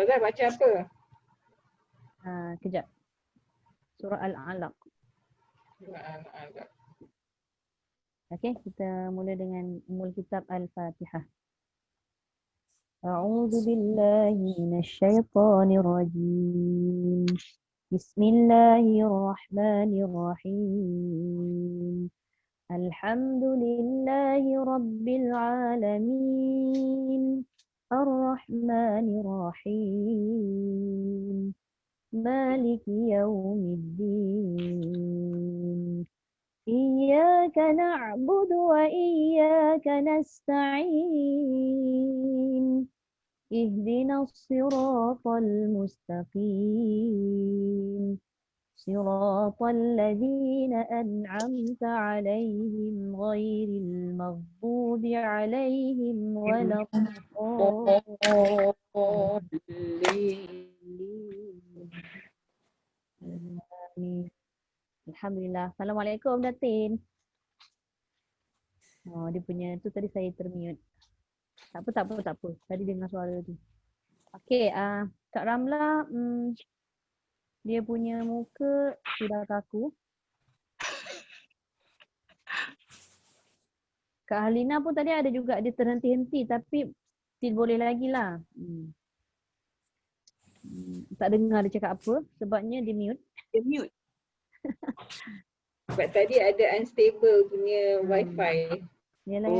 Ustazah baca apa? Kejap. Surah Al-Alaq. Al-Alaq. Okey, kita mula dengan Ummul Kitab Al-Fatihah. A'udzu billahi minasyaitonir rajim. Bismillahirrahmanirrahim. Alhamdulillahi rabbil alamin. Ar-Rahmanir Rahim. Maliki yaumiddin. Iyyaka na'budu wa iyyaka nasta'in. Ihdinas siratal mustaqim. Siratal ladzina an'amta 'alaihim ghairil maghdubi 'alaihim waladdallin. Alhamdulillah. Assalamualaikum Datin. Oh, dia punya tu tadi saya termute. Tak apa. Tadi dengar suara tu. Okey, Kak Ramla, dia punya muka sudah kaku. Kak Halina pun tadi ada juga, dia terhenti-henti tapi still boleh lagi lah. Tak dengar dia cakap apa sebabnya dia mute. Dia mute. Sebab tadi ada unstable punya wifi. Yalah.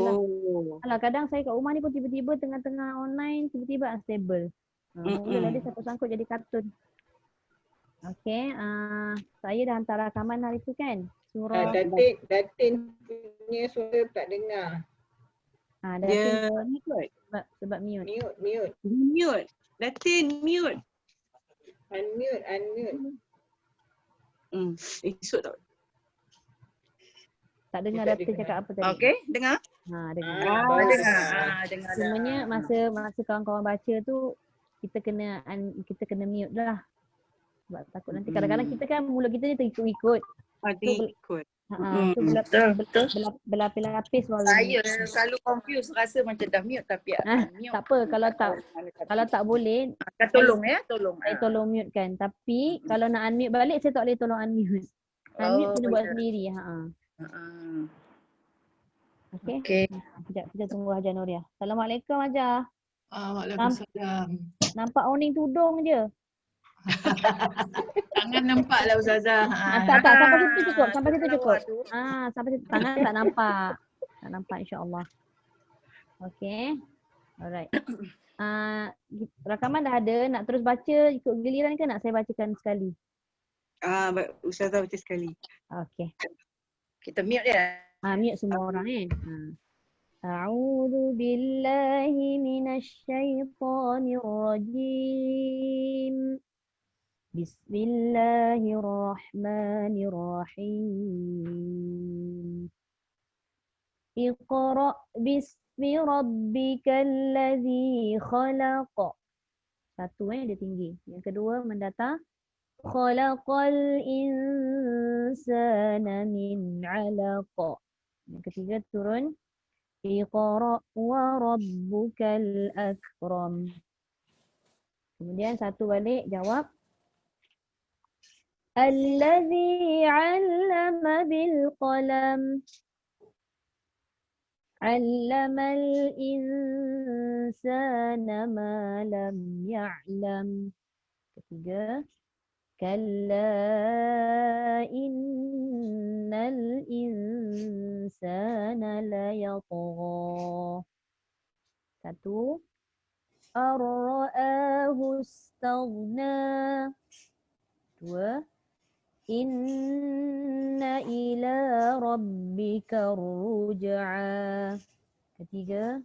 Alah, kadang saya kat rumah ni pun tiba-tiba tengah-tengah online tiba-tiba unstable. Mulalah dia sangkut-sangkut jadi kartun. Okey, saya dah hantar rakaman hari tu kan. Surah Datin punya suara tak dengar. Dia mute. Sebab mute. Mute. Datin mute. Unmute. Esok tak. Tak dengar Datin cakap apa tadi. Okey, dengar? Dengar. Sebenarnya masa kawan-kawan baca tu kita kena mute lah. Sebab takut nanti kadang-kadang kita kan mulut kita ni terikut-ikut. Terikut. Betul. Berlapis-lapis baru. Saya selalu confuse, rasa macam dah mute tapi mute. Tak apa, kalau tak boleh tolong. Saya tolong mute kan. Tapi kalau nak unmute balik saya tak boleh tolong unmute. Unmute kena buat sendiri. Okey. Sekejap kita tunggu Hajar Nuriah. Assalamualaikum Hajar. Waalaikumsalam. Nampak awning tudung je. Tangan nampak lah Ustazah. Tak, sampai situ cukup. Sampai situ tangan tak nampak. Tak nampak insya-Allah. Okey. Alright. Rakaman dah ada, nak terus baca ikut giliran ke nak saya bacakan sekali? Ustazah baca sekali. Okey. Kita mute dia. Mute semua orang A'udzu billahi minasyaitonir rajim. Bismillahirrahmanirrahim. Iqra' bismi rabbikal ladzi khalaq. Satu dia tinggi. Yang kedua mendatar. Khalaqal insana min 'alaq. Yang ketiga turun. Iqra' wa rabbukal akram. Kemudian satu balik jawab. Allazi 'allama bil qalam. 'Allamal insana ma lam ya'lam. Ketiga. Kalla innal insana layatgha. Satu. Ar-ra'ahu istaghna. Dua. Inna ila rabbika ruj'a. Ketiga.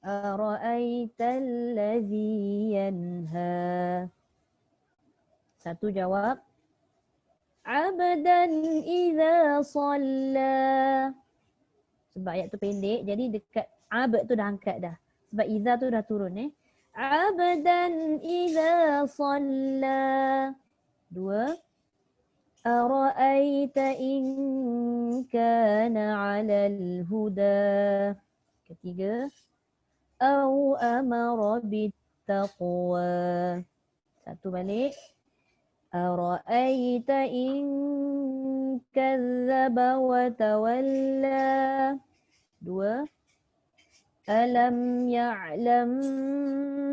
Ara'aital ladzi yanha. Satu jawab. Abdan idza shalla. Sebab ayat tu pendek jadi dekat abd tu dah angkat dah. Sebab idza tu dah turun Abdan idza shalla. Dua. Ara'aita in kana 'alal huda. Ketiga. Au amara bit taqwa. Satu balik. Ara'aita in kazzaba wa tawalla. Dua. Alam ya'lam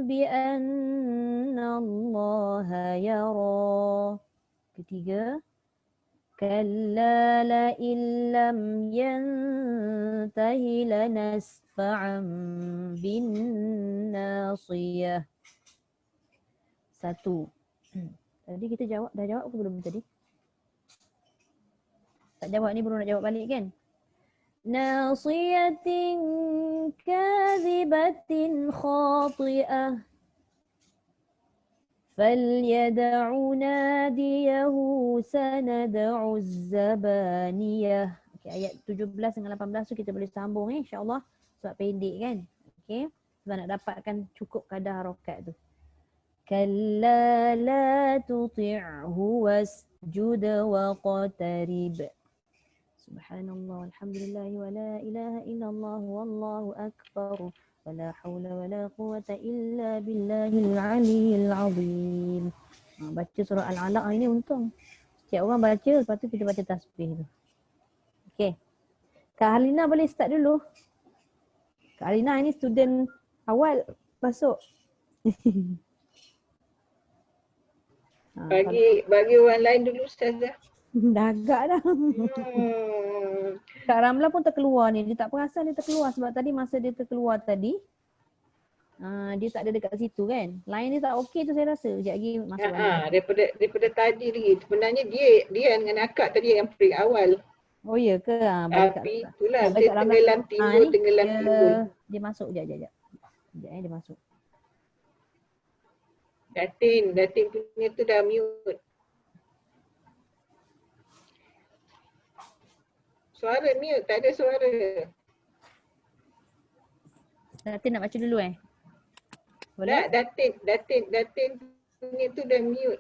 bi anna Allah yara. Ketiga. Kalla la illam yantahi lanasfa'an bin nasiyah. Satu. Tadi kita dah jawab ke belum tadi? Tak jawab ni baru nak jawab balik kan? Nasiyatin kadhibatin khati'ah. فَلْيَدْعُ نَادِيَهُ سَنَدْعُ الزَّبَانِيَةِ. Okay, ayat 17 dengan 18 tu kita boleh sambung insya-Allah sebab pendek kan. Okey, sebab nak dapatkan cukup kadar harokat tu. Kalla la tuti'hu wasjud waqtarib. Subhanallah, alhamdulillah wa la ilaha illallah wallahu akbar. ولا حول ولا قوة إلا بالله العلي العظيم. Baca surah Al-Alaq ini untung. Setiap orang baca, lepas tu kita baca tasbih tu. Okay. Kak Halina boleh start dulu. Kak Halina ini student awal masuk. Bagi orang lain dulu Ustazah. Dah agak dah. Kak Ramlah pun terkeluar ni. Dia tak perasan dia terkeluar sebab tadi masa dia terkeluar tadi dia tak ada dekat situ kan. Line dia tak okey tu saya rasa. Sekejap lagi masuk balik. Daripada tadi lagi. Sebenarnya dia dengan akak tadi yang perik awal. Oh ya ke? Tapi itulah dia tenggelam timbul. Dia masuk sekejap. Sekejap dia masuk. Datin punya tu dah mute. Suara mute, tak ada suara. Datin nak baca dulu Boleh? Tak, Datin punya tu dah mute.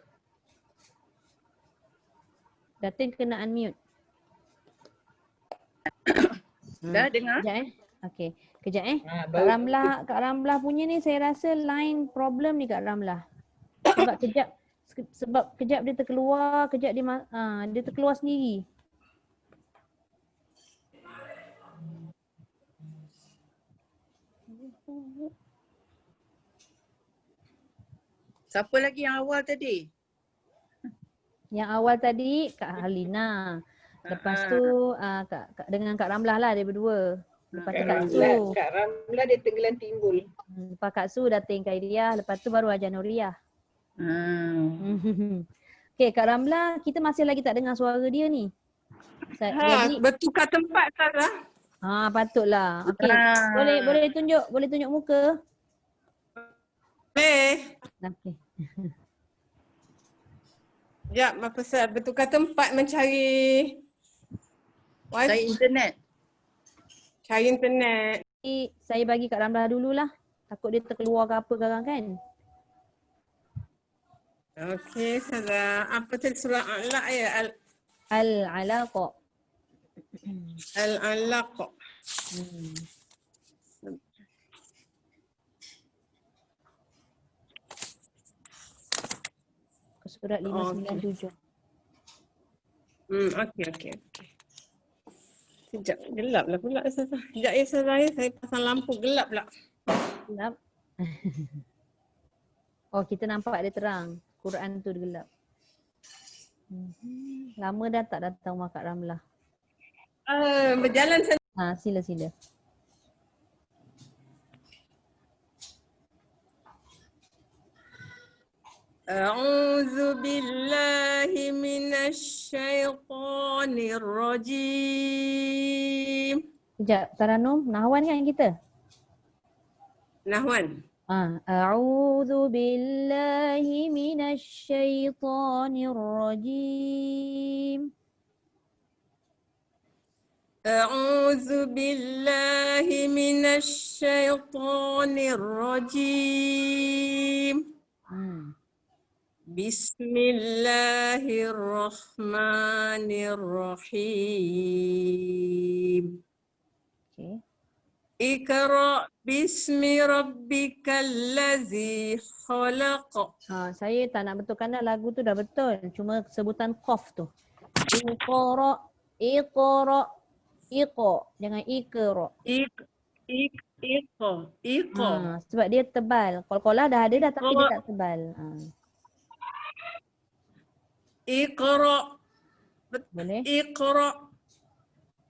Datin kena unmute. Dah dengar? Kejap Okey. Kejap Baru Kak Ramlah punya ni saya rasa line problem ni Kak Ramlah. Sebab kejap dia terkeluar, kejap dia terkeluar sendiri. Siapa lagi yang awal tadi? Yang awal tadi Kak Halina. Lepas tu dengan Kak Ramlah lah dia berdua. Lepas tu Kak Su. Kak Ramlah dia tenggelam timbul. Lepas Kak Su dating Khairiah. Lepas tu baru Ajar Nuriyah. Okey Kak Ramlah, kita masih lagi tak dengar suara dia ni. Jadi bertukar tempat Sarah. Patutlah. Okey. Boleh tunjuk muka. Okey. Sekejap, Pasal bertukar tempat mencari Cari internet. Cari internet. Saya bagi Kak Ramlah dululah. Takut dia terkeluar ke apa sekarang kan. Okey, Sarah. Apa tadi surah Al-Alaq ya? Al-Alaq. Al-Alaq. Surat 597. Okey. Sekejap, gelap lah pula Sarah. Sekejap ya Sarah, saya pasang lampu gelap pula. Gelap. Oh, kita nampak dia terang. Quran tu dia gelap. Lama dah tak datang rumah Kak Ramlah. Berjalan sana. Sila. A'udzu billahi minasy syaithanir rajim. Sekejap, Taranum, Nahwan kan kita? Nahwan. A'udzu billahi minasy syaithanir rajim. A'udzu billahi minasy syaithanir rajim. Bismillahirrahmanirrahim. Okay. Iqra bismi rabbikal ladzi khalaq. Saya tak nak betulkan dah, lagu tu dah betul. Cuma sebutan qaf tu. Iqra, iqra, iqa. Jangan iqra. Iqa. Sebab dia tebal. Qalqalah dah ada dah tapi dia tak tebal. Iqra. Boleh?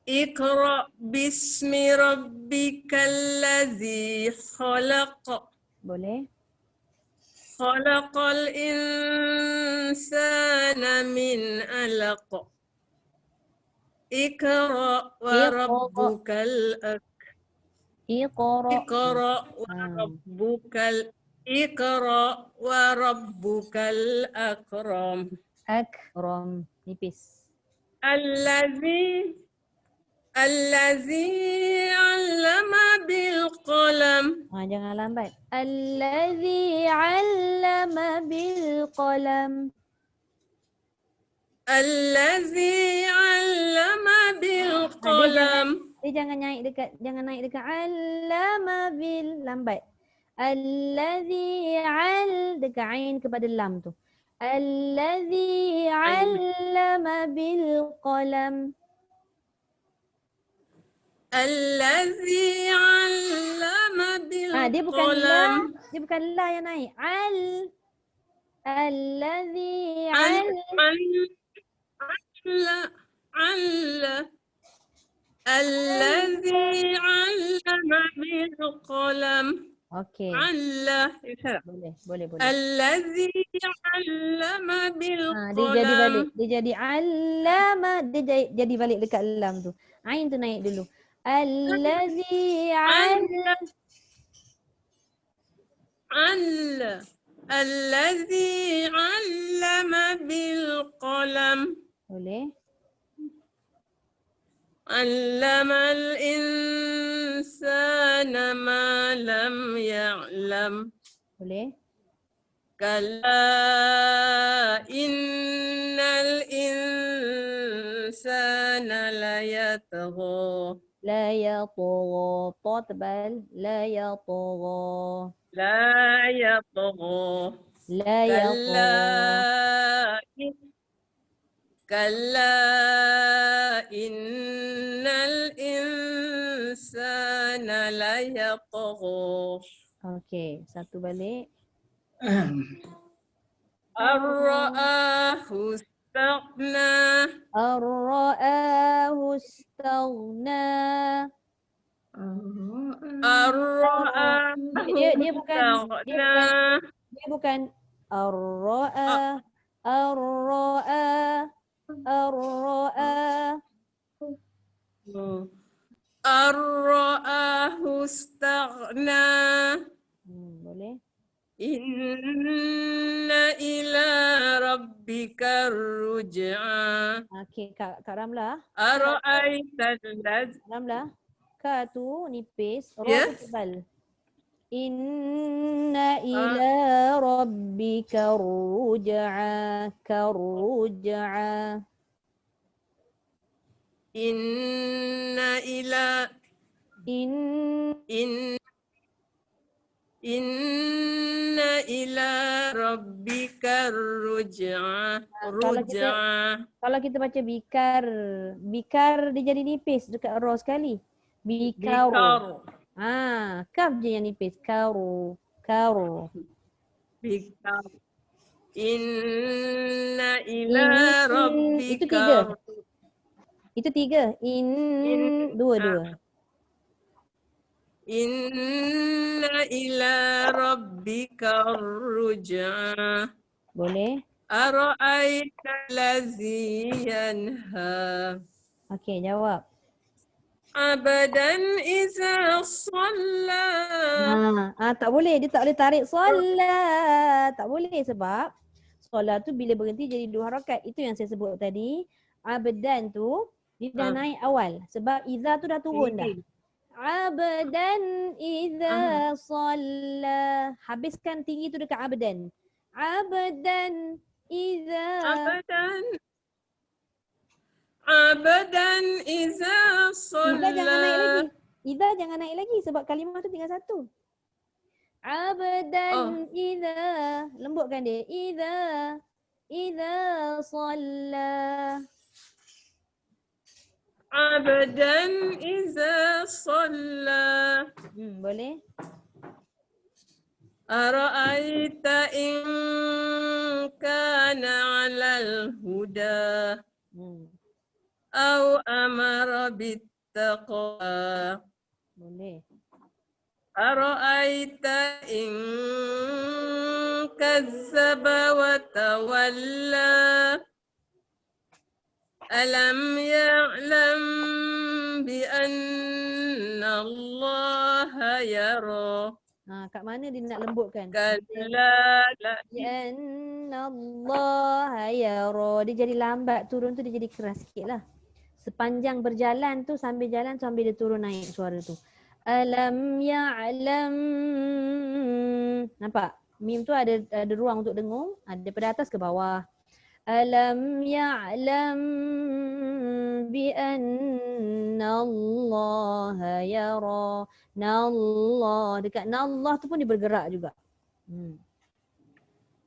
Iqra bismi rabbikal ladzi khalaq. Boleh? Khalaqal insana min 'alaq. Iqra wa rabbukal Iqra. Iqra wa rabbukal akram. Akram. Nipis. Allazi 'allama bil qalam. Jangan lambat. Allazi 'allama bil qalam. Allazi 'allama bil qalam. Dia jangan naik dekat 'allama bil, lambat. Allazi 'al dekat ain kepada lam tu. Allazi 'allama bil qalam. Allazi 'allama bil Dia bukan la, qalam. dia bukan la yang naik. Allazi Allazi 'allama bil qalam. Okey. Boleh. Allazi 'allama bil Dia jadi qalam. balik. Dia jadi allama, dia jadi balik dekat lam tu. Ain tu naik dulu. Allazi Allazi 'allama bil qalam. Boleh? Allamal insana ma lam ya'lam. Boleh? Kalla innal insana layatgha. La yatgha. Ta tebal. La yatgha. La yatgha. La yatgha. Kalla innal insana layatgha. Okey, satu balik. Ar-ra'ahu istaghna. Ar-ra'ahu istaghna. Ar-ra'ahu Dia istaghna. bukan ar-ra'a. Ar-ra'a. Ar-ra'a. Ar-ra'ahu istaghna. Boleh? Inna ila rabbika ruj'a. Okey, Kak Ramlah. Ara'aita alladhi. Ramlah. Ka tu nipis, ra Yes. tu tebal. Inna ila rabbika ruj'a. Karuj'a. Inna ila Inna ila rabbika ruj'a. Kalau kita baca bikar dia jadi nipis dekat ra sekali. Bikar. Kaf je yang nipis. Karu. Bikar. Inna ila Itu rabbika. Itu tiga. Dua. Inna ila rabbika ruj'a. Boleh? Ara'aita allazi yanha. Okey, jawab. Abadan iza shalla. Tak boleh. Dia tak boleh tarik solat. Tak boleh sebab solat tu bila berhenti jadi 2 harakat. Itu yang saya sebut tadi. Abadan tu dia dah naik awal. Sebab iza tu dah turun dah. Abdan iza shalla. Habiskan tinggi tu dekat abdan. Abdan iza. Abadan iza Iza jangan naik shalla. lagi. Idza jangan naik lagi sebab kalimah tu tinggal satu. Abdan idza, lembutkan dia. Idza shalla. Abdan iza shalla. Boleh? Ara'aita in kana 'alal huda aw amara bittaqwa. Boleh. Ara'aita in kazzaba wa tawalla. Alam ya'lam bi anna Allah yara. Kat mana dia nak lembutkan? Kalla la Inna Allah yara. Dia jadi lambat, turun tu dia jadi keras sikit lah. Sepanjang berjalan tu sambil jalan sambil dia turun naik suara tu. Alam ya'lam. Nampak? Mim tu ada ruang untuk dengung, daripada atas ke bawah. Alam ya'lam bi anna Allah yara. Nallah, dekat nallah tu pun dia bergerak juga.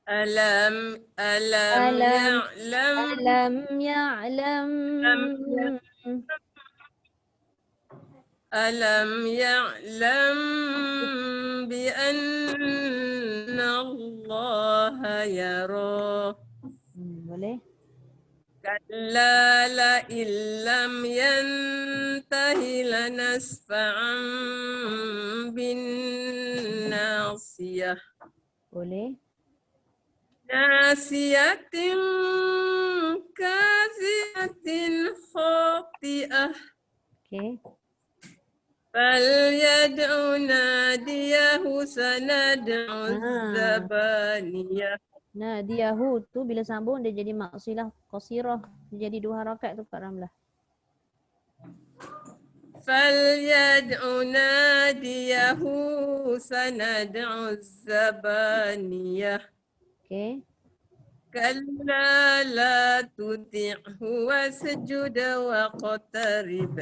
Alam ya'lam bi anna Allah yara. Boleh? Kalla la illam yantahi lanasfa'an bin nasiyah. Boleh? Nasiyatin kaziyatin khati'ah. Okay. Falyad'u nadiyahu sanad'u zabaniyah. Nah, diyahu tu bila sambung dia jadi maksilah qasirah. Dia jadi 2 harakat tu Kak Ramlah. Falyad'u nadiyahu sanad'u zabaniyah. Okay. Kalla la tuti'hu wasjud waqtarib.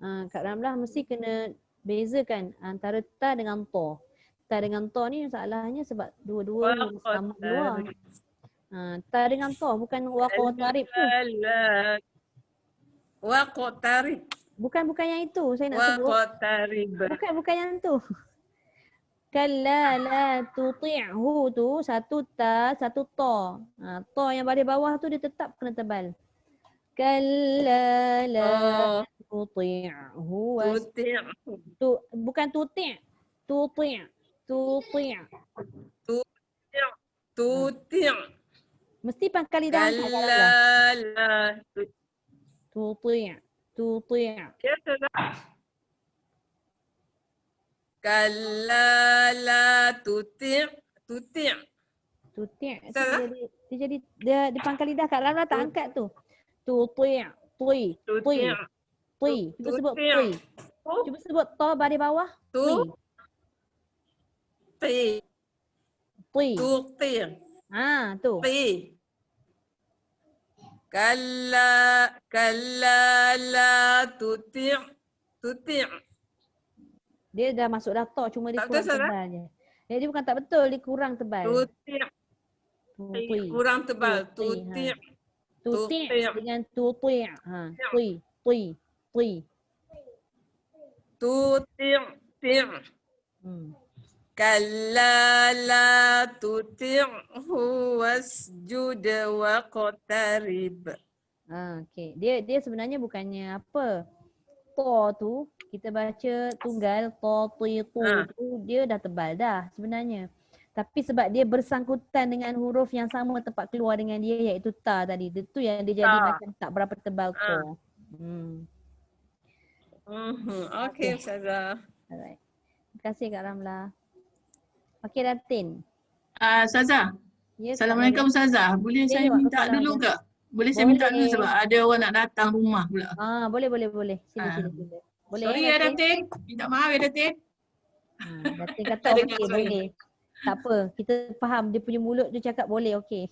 Kak Ramlah mesti kena bezakan antara ta dengan ta. Ta dengan ta ni masalahnya sebab dua-dua sama keluar. Ta dengan ta bukan waqtarib tu. Waqtarib. Bukan yang itu saya nak sebut. Waqtarib. Bukan yang tu. Kalla la tuti'hu tu satu ta, satu ta. Ta yang baris bawah tu dia tetap kena tebal. Kalla la tuti'hu. Bukan tuti'. Tuti'. Mesti pangkal lidah angkat. Kalla la tuti'. Ya sudah. Kalla la tuti'. Tuti'. Dia jadi dia pangkal lidah Kak Ramlah tak angkat tu. Tuti'. Tui. Cuba sebut tui. Cuba sebut ta baris bawah. Tui. Tuti'. Tu. Kalla la tuti'. Dia dah masuk dah ta cuma dia kurang tebal je. Dia bukan tak betul, dia kurang tebal. Tuti'. Kurang tebal. Tuti'. Tuti' dengan tuti'. Tui. Tuti'. Kalla la tuti'hu wasjud waqtarib. Okey. Dia sebenarnya bukannya apa. Ta tu kita baca tunggal ta tu dia dah tebal dah sebenarnya. Tapi sebab dia bersangkutan dengan huruf yang sama tempat keluar dengan dia iaitu ta tadi. Itu yang dia jadi macam tak berapa tebal ta. Okey Ustazah. Alright. Terima kasih Kak Ramlah. Okey Datin. Ustazah. Ya, Assalamualaikum Ustazah. Boleh saya minta dulu ke? Boleh saya minta dulu sebab ada orang nak datang rumah pula. Boleh. Sila. Boleh. Sorry ya Datin. Minta maaf ya Datin. Datin kata okey boleh. Tak apa, kita faham dia punya mulut dia cakap boleh okey.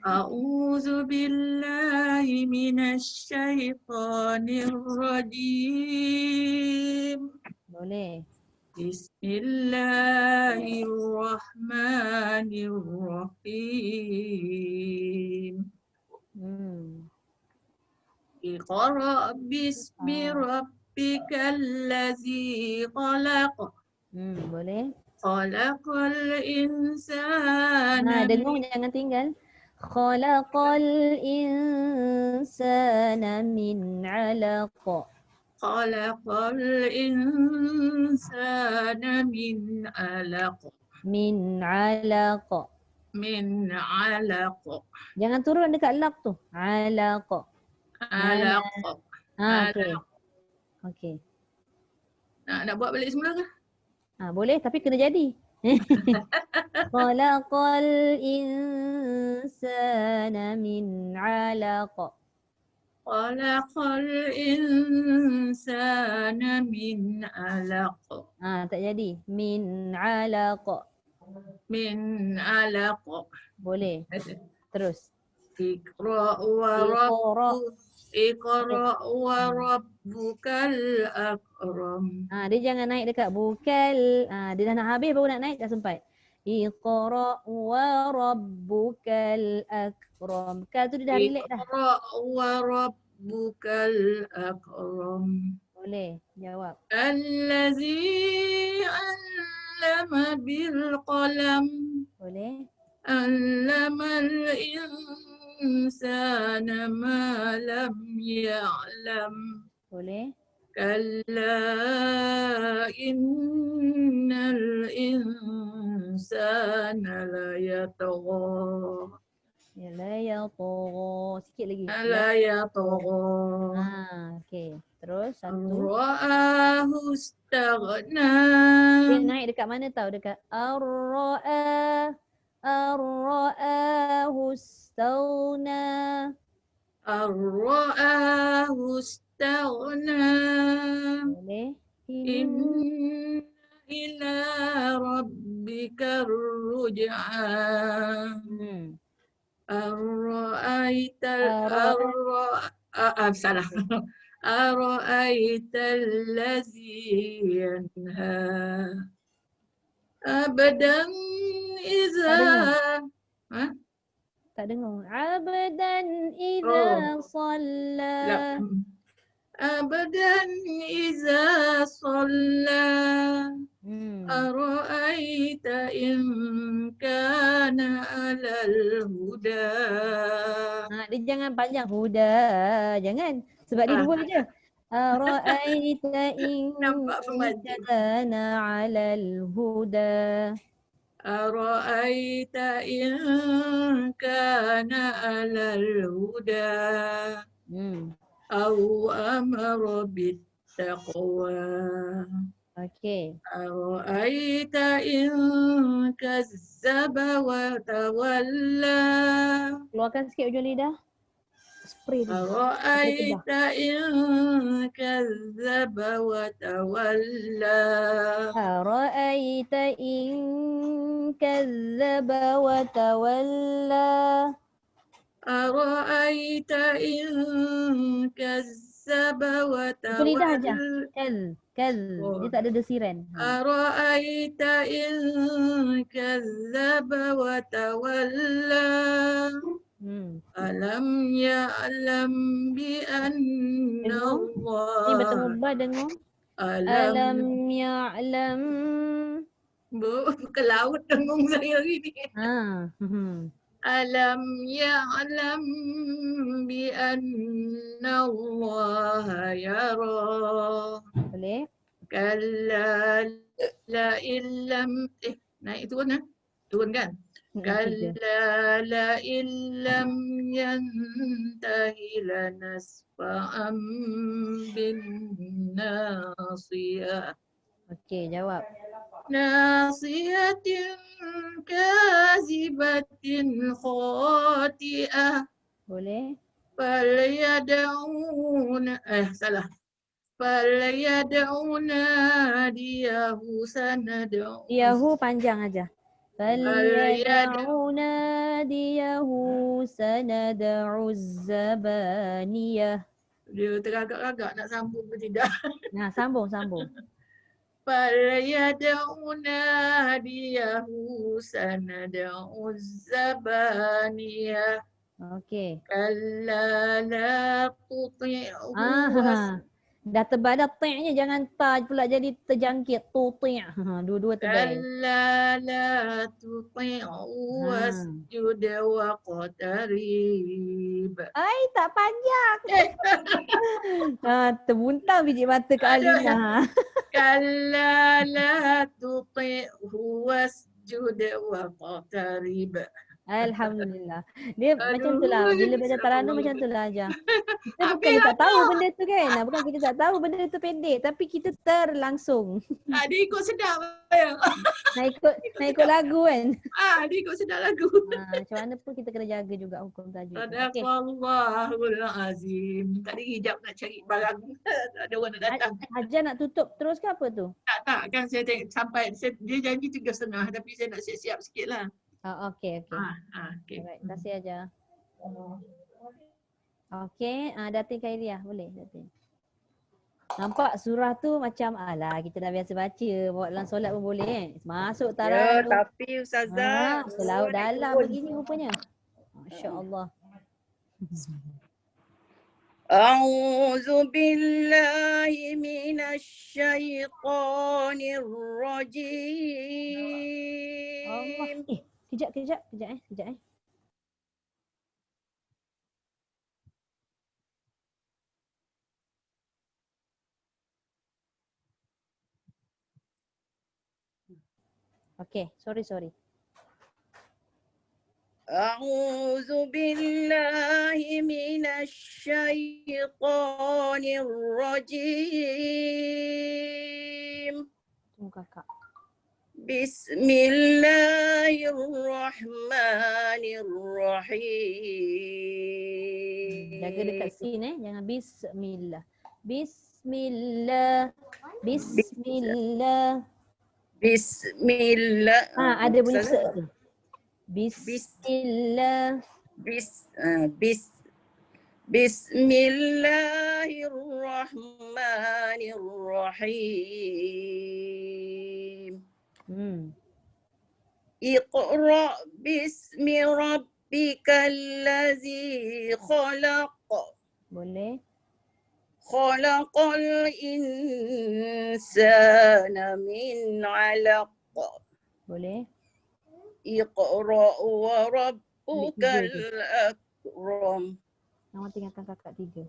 A'udzu billahi minasy syaithanir rajim. Boleh. Bismillahirrahmanirrahim. Iqra' bismi rabbikal ladzi khalaq. Boleh. Khalaqal insana Dengung jangan tinggal. Khalaqal insana min 'alaq. Khalaqal insana min 'alaq. Min 'alaq. Min 'alaq. Jangan turun dekat laq tu. 'alaq. 'Alaq. Okey. Okey. Nak buat balik semula ke? Boleh tapi kena jadi. Khalaqal insana min 'alaq. Khalaqal insana min 'alaq. Tak jadi. Min 'alaq. Min 'alaq. Boleh. Terus. Iqra' wa rabbukal akram. Dia jangan naik dekat bukal. Dia dah nak habis baru nak naik dah sempat. Iqra' wa rabbukal akram. Kal tu dia dah relax dah. Iqra' wa rabbukal akram. Boleh jawab. Allazi 'allama bil qalam. Boleh. 'Allamal insana ma lam ya'lam. Boleh. Kalla innal insana la yatagha. La yatagha. Sikit lagi. La yatagha. Okey. Terus satu. Ra'ahu istaghna. Dia naik dekat mana tahu? Dekat ar-ra'ahu istaghna. Ar-ra'ahu istaghna. Boleh. Inna ila rabbika ruj'a. Salah. Ara'aital ladzi yanha. Abadan iza. Tak dengar. Abdan idza shalla. Abadan iza shalla. Ara'aita in kana alal huda. Dia jangan panjang huda. Jangan. Sebab dia dua je. Ara'aita in kana alal huda. Ara'aita in kana alal huda. Au amara bittaqwa. Okey. Ara'aita in kazzaba wa tawalla. Keluarkan sikit ujung lidah. Spray dulu. Ara'aita in kazzaba wa tawalla. Ara'aita in kazzaba wa tawalla. Ara'aita in kazzaba wa Itu lidah aja. tawalla. Kal. Dia tak ada desiran. Ara'aita in kazzaba wa tawalla. Alam ya'lam bi anna Allah. Ni bertemu ba dengar. Alam ya'lam. Ke laut dengung saya hari ni. Alam ya'lam bi anna Allah yara. Boleh. Kalla la illam. Naik turun kan? Turun kan? Kalla la illam yantahi lanasfa'am bin nasiyah. Okey, jawab. Nasiyatin kazibatin khati'ah. Boleh. Falyad'una salah. Falyad'una diyahu sanad'u. Diyahu panjang aja. فليدع ناديه سندع الزبانية. Dia teragak-agak nak sambung ke tidak? Nah, sambung. Falyad'una hadiyahu sanad'u zabaniyah. Okey. Kalla la tuti'hu Dah tebal dah ti'-nya, jangan ta pula jadi terjangkit. Tuti'. Dua-dua tebal. Kalla la tuti'hu wasjud waqtarib. Ai, tak panjang. Terbuntang biji mata ke Alina. Kalla la tuti'hu wasjud waqtarib. Alhamdulillah. Dia macam tu lah. Bila baca Taranum macam tu lah aja. Kita bukan tak tahu benda tu kan. Bukan kita tak tahu benda tu pendek. Tapi kita terlangsung. Dia ikut sedap. Nak ikut lagu kan. Dia ikut sedap lagu. Macam mana pun kita kena jaga juga hukum tajuk. Okay. Sadaqallahul azim. Tadi hijab nak cari barang. Ada orang nak datang. Hajar nak tutup terus ke apa tu? Tak kan saya tengok sampai dia janji 3:30 tapi saya nak siap-siap sikit lah. Okey. Okay. Alright, terima kasih Hajar. Okey, Datin Khairiah boleh Datin. Nampak surah tu macam kita dah biasa baca, bawa dalam solat pun boleh kan. Masuk Taranum. Tapi Ustazah. Selaut dalam begini rupanya. Masya-Allah. A'udzu billahi minasy syaithanir rajim. Allah. Kejap. Okey, sorry. A'udzu billahi minasy syaithanir rajim. Tunggu kakak. Bismillahirrahmanirrahim. Jaga dekat sin jangan bismillah. Bismillah. Ada bunyi se tu. Bismillah. Bismillahirrahmanirrahim. Iqra bismi rabbikal ladzi khalaq. Boleh. Khalaqal insana min 'alaq. Boleh. Iqra wa rabbukal akram. Nama tinggalkan kakak 3.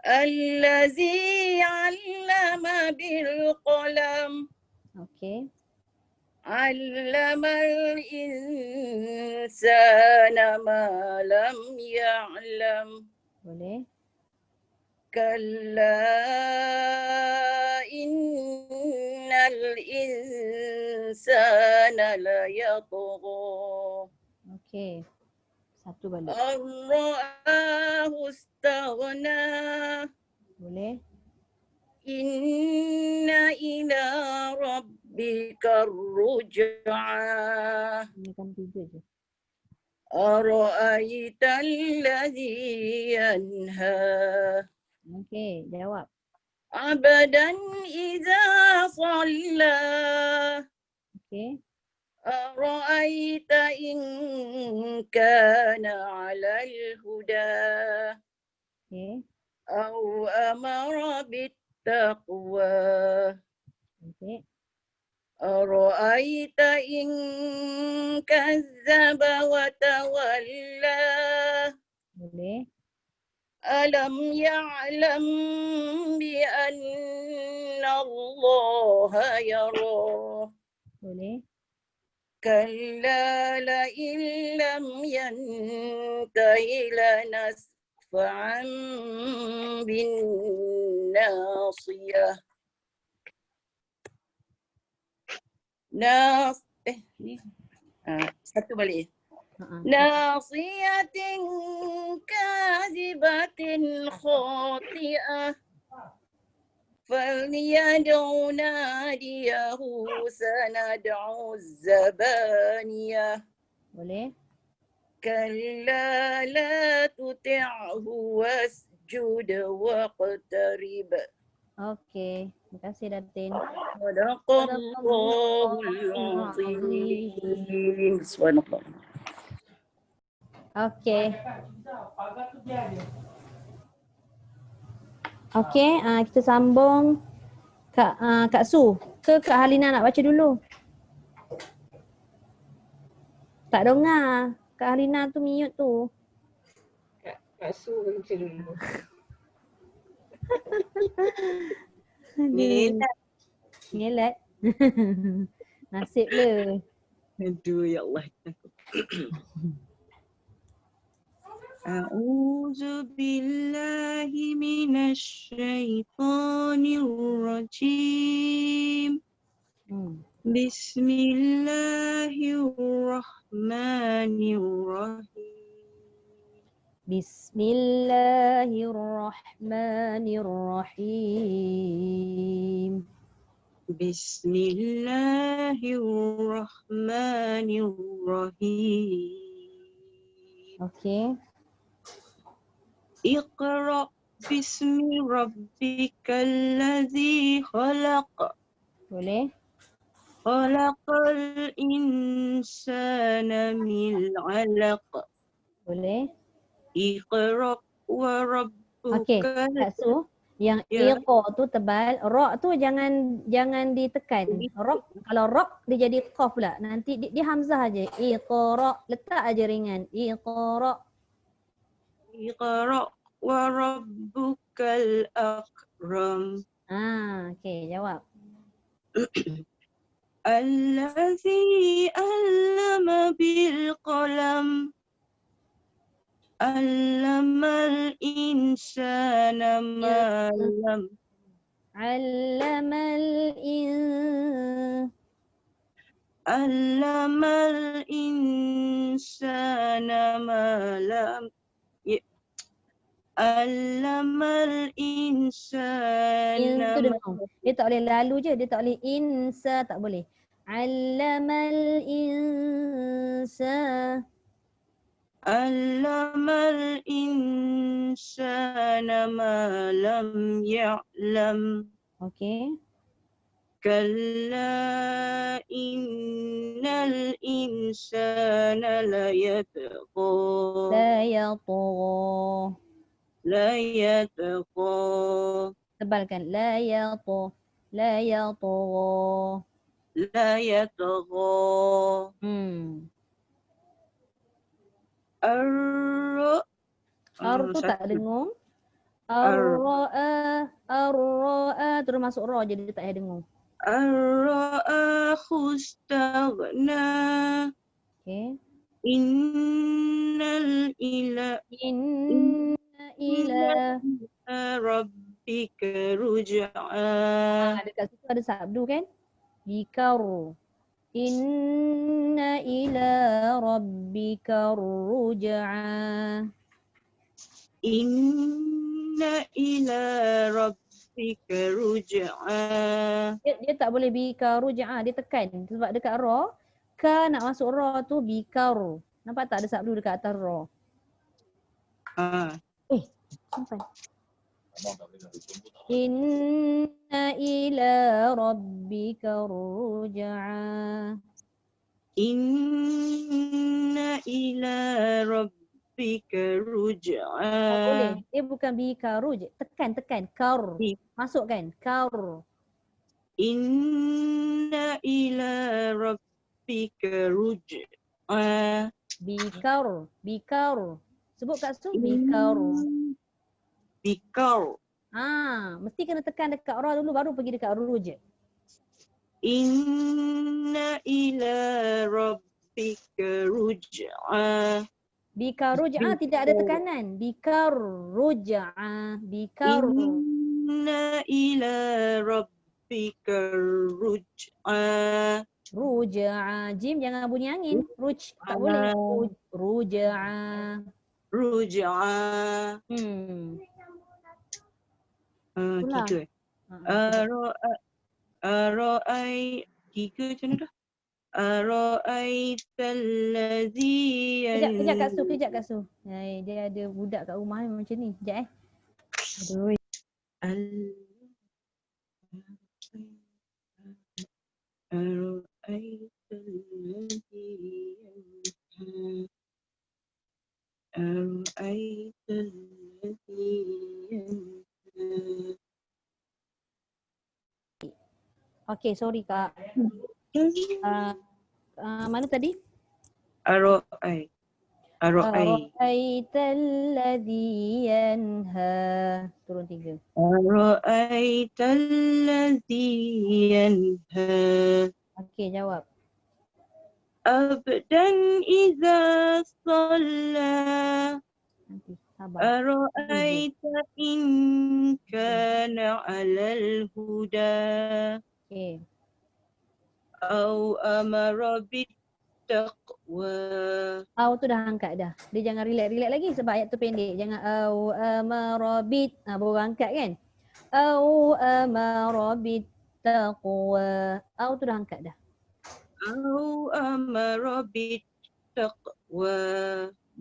Allazi 'allama bil qalam. Okey. 'Allamal insana ma lam ya'lam. Boleh. Kalla innal insana la yatgha. Okey. Satu balik. Ar-ra'ahu istaghna. Boleh. Inna ila rabbika ruj'a. Ini kan 3 je. Ara'aita alladhi yanha. Okey, jawab. Abdan idza shalla. Okey. Ara'aita in kana 'alal huda. Okey. Aw amara bittaqwa. Okey. Ara'aita in kazzaba wa tawalla. Boleh. Alam ya'lam bi anna Allah yara. Boleh. Kalla la illam yantahi lanasfa'an bin nasiyah. Satu balik. Nasiyatin kazibatin khati'ah. فليدع ناديه سندع الزبانية Boleh? كلا لا تطعه واسجد واقترب Okey. Terima kasih Datin. صدق الله العظيم سبحان الله. Okey. Okey, kita sambung Kak Su. Ke Kak Halina nak baca dulu? Tak dengar. Kak Halina tu mute tu. Kak Su baca dulu. Ngelat. Ngelat. Nasib le. Aduh, ya Allah. A'udzu billahi minasy syaithanir rajim. Bismillahirrahmanirrahim. Bismillahirrahmanirrahim. Bismillahirrahmanirrahim. Okey. Iqra bismi rabbikal ladzi khalaq. Boleh? Khalaqal insana min 'alaq. Boleh? Iqra wa Okey, rabbukal Kak Su, yang Ya. iqa tu tebal, ra tu jangan ditekan. Kalau ra dia jadi qaf pula. Nanti dia hamzah aja. Iqra, letak aja ringan. Iqra. Iqra wa rabbukal akram. Okey, jawab. Allazi allama bil qalam. Allamal insana ma lam. Allamal insana ma lam. Allamal insana Tu dengar. Dia tak boleh lalu je, dia tak boleh insa, tak boleh. Allamal insa. Allamal insana ma lam ya'lam. Okey. Kalla innal insana la yatgha. La yatgha. La yatgha. Tebalkan. La yatgha. La yatgha. La yatgha. Ar tu tak dengung. Ar-ra'a terus masuk ra jadi dia tak payah dengung. Ar-ra'ahu istaghna. Okey. Inna ila rabbika ruj'a. Dekat situ ada sabdu kan? Bikar. Inna ila rabbika ruj'a. Inna ila rabbika ruj'a. Dia tak boleh bikar ruj'a, dia tekan sebab dekat ra ka nak masuk ra tu bikar. Nampak tak ada sabdu dekat atas ra? Simpan. Inna ila rabbika ruj'a. Inna ila rabbika ruj'a. Tak boleh. Dia bukan bikar ruj. Tekan. Kar. Masukkan. Kar. Inna ila rabbika ruj'a. Bikar. Sebut Kak Su. Bikar. Mesti kena tekan dekat ra dulu baru pergi dekat ruj. Inna ila rabbika ruj'a. Bikar ruj'a tidak ada tekanan. Bikar ruj'a. Bikar. Inna ila rabbika ruj'a. Ruj'a. Jim jangan bunyi angin. Ruj. Tak boleh. Ruj'a. Ruj'a. Itulah. Tiga. Aro'ai tiga macam mana dah? Aro'aital ladzi Kejap Kak Su, kejap Kak Su. Dia ada budak kat rumah macam ni. Kejap Aduh. Aro'aital ladzi yanha Aro'aital ladzi yanha Okay, sorry Kak. Mana tadi? Aro'ai. Ara'aital ladzi yanha. Turun 3. Aro'aital ladzi yanha Okay, jawab. Abdan iza shalla Nanti sabar. Aro'aita in kana 'alal huda Okay. Au amara bittaqwa. Au tu dah angkat dah. Dia jangan relax-relax lagi sebab ayat tu pendek. Jangan au amarabit. Baru angkat kan. Au amarabit taqwa. Au tu dah angkat dah. Au amara bittaqwa.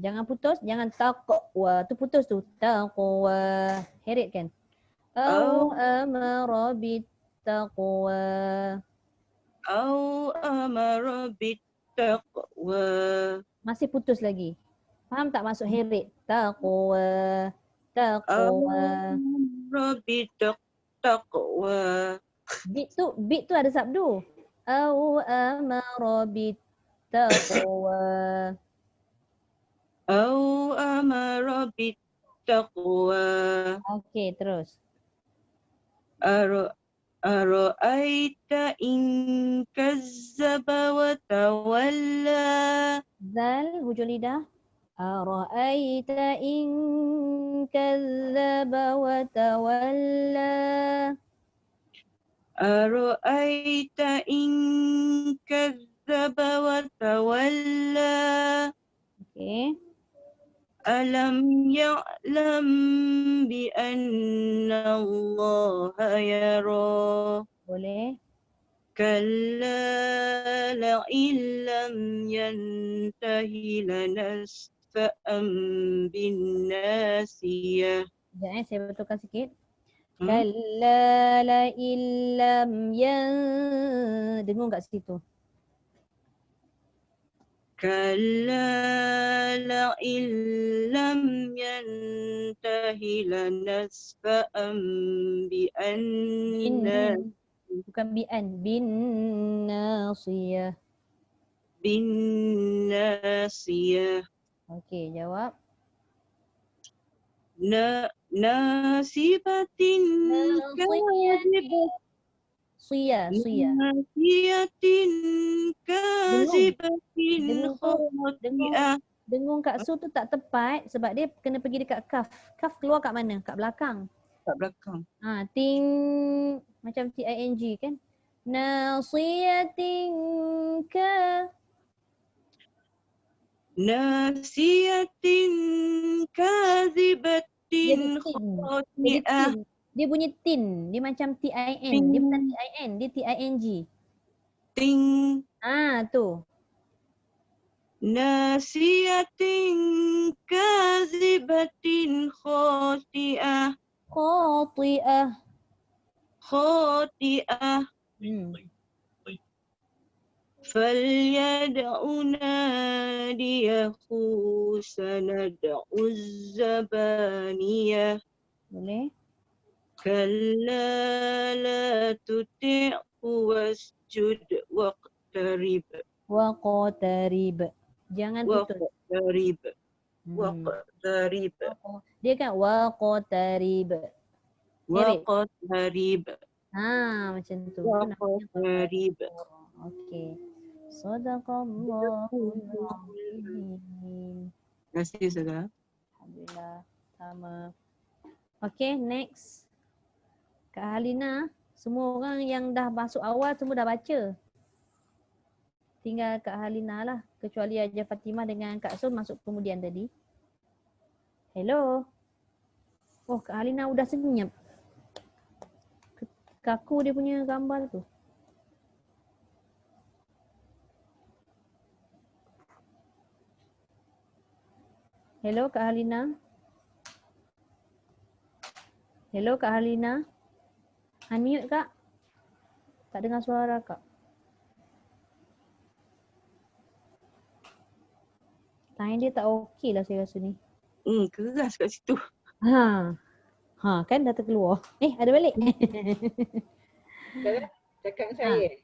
Jangan putus, jangan taqwa. Tu putus tu. Taqwa. Heret kan. Au amarabit taqwa. Au amara bittaqwa. Masih putus lagi. Faham tak maksud heret? Taqwa. Au Taqwa. amara bittaqwa. Beat tu ada sabdu. Au amara bit taqwa. Au amara bittaqwa. Okey, terus. Aro'aita in kazzaba wa tawalla. Zal hujung lidah. Ara'aita in kazzaba wa tawalla. Aro'aita in kazzaba wa tawalla. Okey. Alam ya'lam bi anna Allah yara. Boleh. Kalla la'in lam yantahi lanasfa'an bin nasiyah. Sekejap saya betulkan sikit. Kalla la illam dengung kat situ. Kalla la'in lam yantahi lanasfa'an bi anna Bukan bi'an, bin nasiyah. bin nasiyah. Okey, jawab. Nasibatin kadhibatin. Nasiyatin kadhibatin khati'ah. Dengung Kak Su tu tak tepat sebab dia kena pergi dekat kaf. Kaf keluar kat mana? Kat belakang. Kat belakang. Ting macam ting kan. Nasiyatin Nasiyatin kadhibatin khati'ah. Dia bunyi tin. Dia macam tin. Dia bukan tin. Dia ting. Ting. Tu. Nasiyatin kadhibatin khati'ah. Khati'ah. فليدع ناديه سندع الزبانية. Boleh. كلا لا تطعه واسجد واقترب. Waqtarib. Jangan putus. Waqtarib. Dia kan waqtarib. Waqtarib. Macam tu. Waqtarib. Okey. Sadaqallahul azim. Terima kasih Ustazah. Alhamdulillah. Sama. Okey, next. Kak Halina, semua orang yang dah masuk awal semua dah baca. Tinggal Kak Halina lah. Kecuali Haja Fatimah dengan Kak Sun masuk kemudian tadi. Hello. Oh, Kak Halina udah senyap. kaku dia punya gambar tu. Hello Kak Halina. Hello Kak Halina. Unmute Kak. Tak dengar suara Kak. Line dia tak okey lah saya rasa ni. Keras kat situ. Ha. Ha kan dah terkeluar. Ada balik. Dah cakap saya.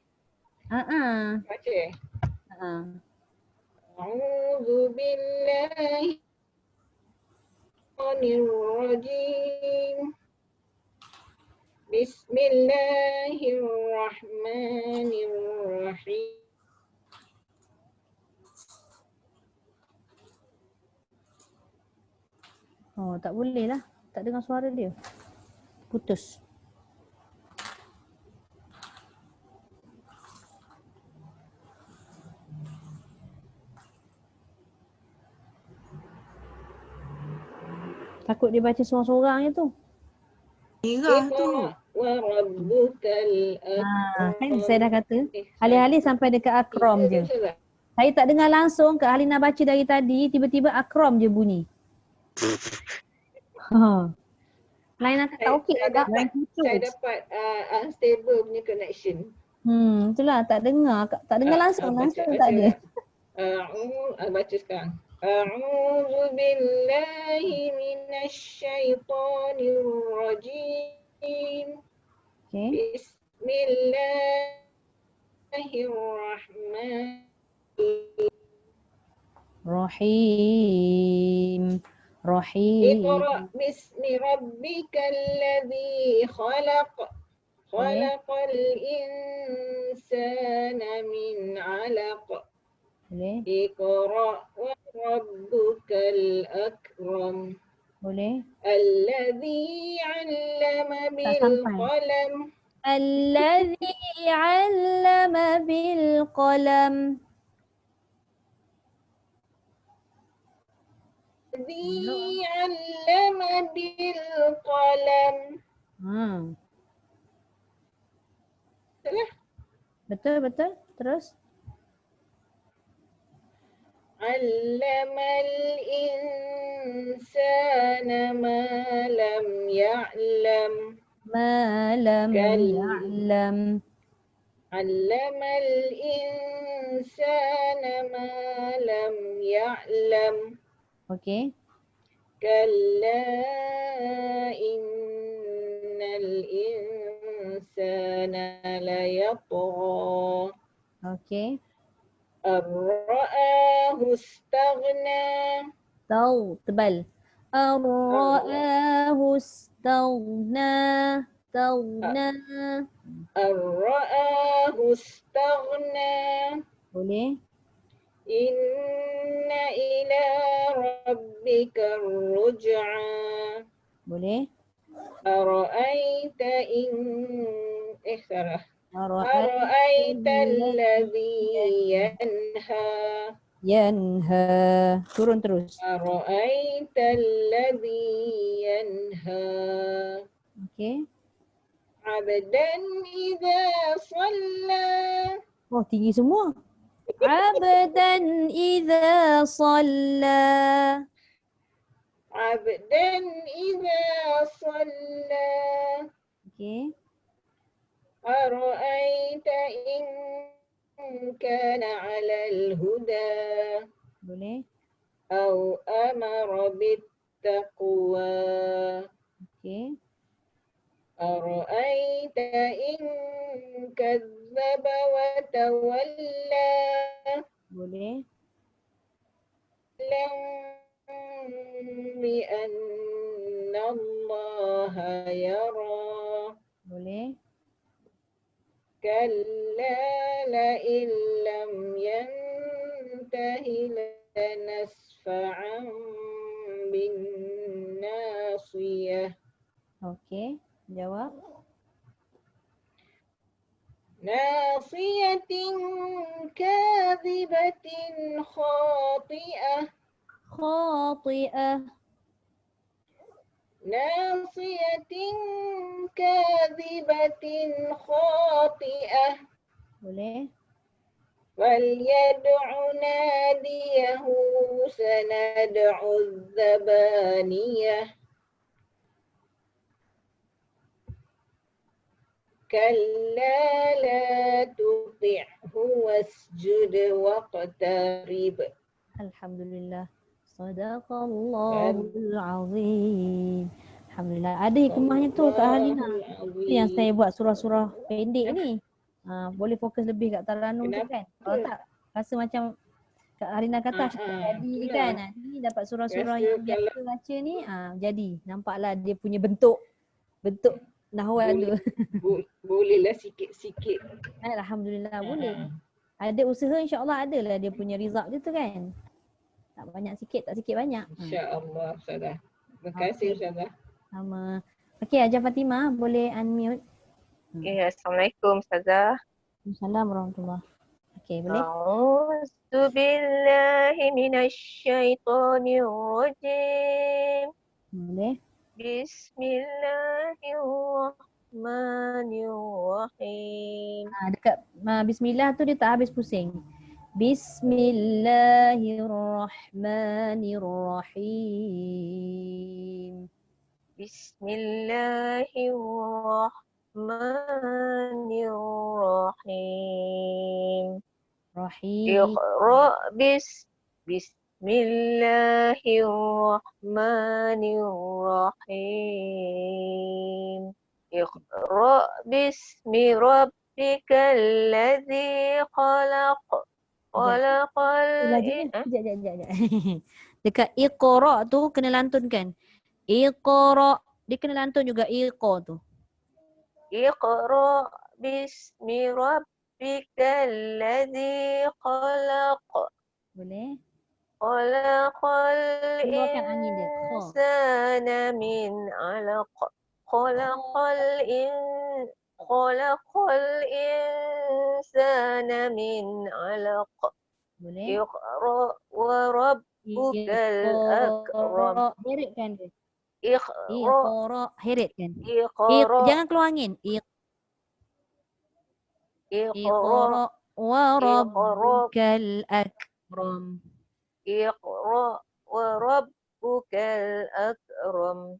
Baca. A'udzu billahi minasy rajim. Bismillahirrahmanirrahim. Oh, tak boleh lah. Tak dengar suara dia. Putus. Takut dia baca seorang-seorang je tu. Merah tu. Wa rabbukal Kan saya dah kata. Alih-alih sampai dekat akram je. Saya tak dengar langsung Kak Halina baca dari tadi. Tiba-tiba akram je bunyi. Line akak tak okey lah Kak. Saya dapat unstable punya connection. Itulah tak dengar. Tak dengar langsung. Langsung tak ada. Baca sekarang. A'udzu billahi minasy syaithanir rajim. Okay. Bismillahirrahmanirrahim. Rahim. Iqra bismi rabbikal ladzi khalaq. Khalaqal insana min 'alaq. Boleh. Iqra wa rabbukal akram. Boleh. Alladzi 'allama bil sampai. qalam. Alladzi 'allama bil qalam. Alladzi 'allama bil qalam. Betul. Terus. Allamal insana ma lam ya'lam. Ma lam ya'lam. Allamal insana ma lam ya'lam. Okey. Kalla innal insana la yatgha. Okey. Ar-ra'ahu istaghna. Tebal. Ar-ra'ahu istaghna. Ar-ra'ahu istaghna. Boleh. Inna ila rabbika ar-ruj'a. Boleh. Ara'aita in salah. Ara'aita Ara'aita alladhi yanha. yanha. Turun terus. Ara'aita alladhi yanha. Okey. Abdan idza shalla. Oh, tinggi semua. Abdan idza shalla. Abdan idza shalla. Okey. Ara'aita in kana 'ala al-huda. Boleh. Aw amara bit-taqwa. Okey. Ara'aita in kadzdzaba wa tawalla. Boleh. Lam bi anna Allah yara. Boleh. Kalla la illam yantahi lanasfa'an bin nasiyah. Okey. Jawab. Nasiyatin kadhibatin khati'ah. Khati'ah. nasiyatin kadhibatin khati'ah. Boleh. فليدع ناديه سندع الزبانية كلا لا تطعه واسجد واقترب. Alhamdulillah. Sadaqallahul azim. Alhamdulillah. Ada hikmahnya tu Kak Halina. Itu yang saya buat surah-surah pendek ni. Boleh fokus lebih kat Taranum tu Kenapa? kan. Kalau tak rasa macam Kak Halina kata jadi itulah. kan. Ni dapat surah-surah Rasa yang biasa baca ni jadi. Nampaklah dia punya bentuk nahwan tu. Bolehlah sikit-sikit. Alhamdulillah boleh. Ada usaha insya-Allah adalah dia punya result dia tu kan. Tak banyak sikit, tak sikit banyak. InsyaAllah Ustazah. Terima kasih Ustazah. Sama. Okey, Hajar Fatimah boleh unmute. Okay, Assalamualaikum Ustazah. Assalamualaikum warahmatullahi. Okey, boleh? A'udzu billahi minasyaitonir rajim. Boleh. Bismillahirrahmanirrahim. Dekat bismillah tu dia tak habis pusing. Bismillahirrahmanirrahim. Bismillahirrahmanirrahim. Rahim. Iqra Bismillahirrahmanirrahim. Iqra bismi rabbikal ladzi khalaq. Khalaqal Sekejap. Dekat iqra tu kena lantunkan. Iqra. Dia kena lantun juga iqa tu. Iqra bismi rabbikal ladzi khalaq. Boleh? Khalaqal Keluarkan angin dia. insana min 'alaq. Khalaqal insana min 'alaq. Boleh? Iqra wa rabbukal akram. Heret kan dia? Iqra Heret kan? Iqra Jangan keluar angin. Iqra Iqra wa rabbukal akram. Iqra wa rabbukal akram.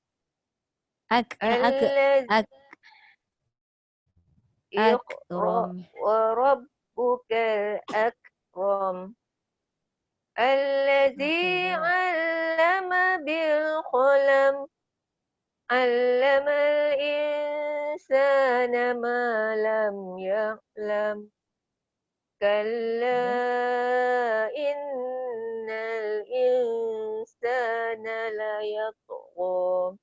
Iqra wa rabbukal akram. Alladzi 'allama bil qalam. 'Allamal insana ma lam ya'lam. Kalla innal insana la yatgha.